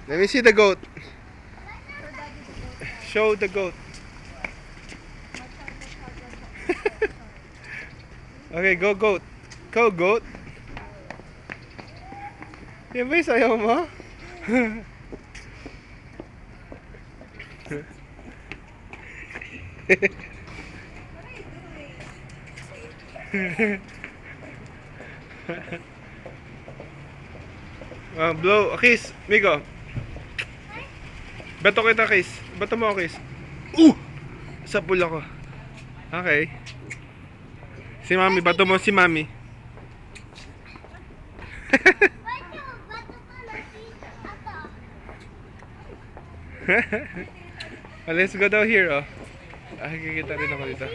Let me see the goat. Show the goat. Okay, go goat. Go goat. Yan ba yung sayaw mo? Blow. Kiss. Migo. Bato kita, kiss. Bato mo ako, kiss. Sa pula ko. Okay. Si mami. Bato mo si mami. Let's go daw here, oh. Kikita rin ako dito.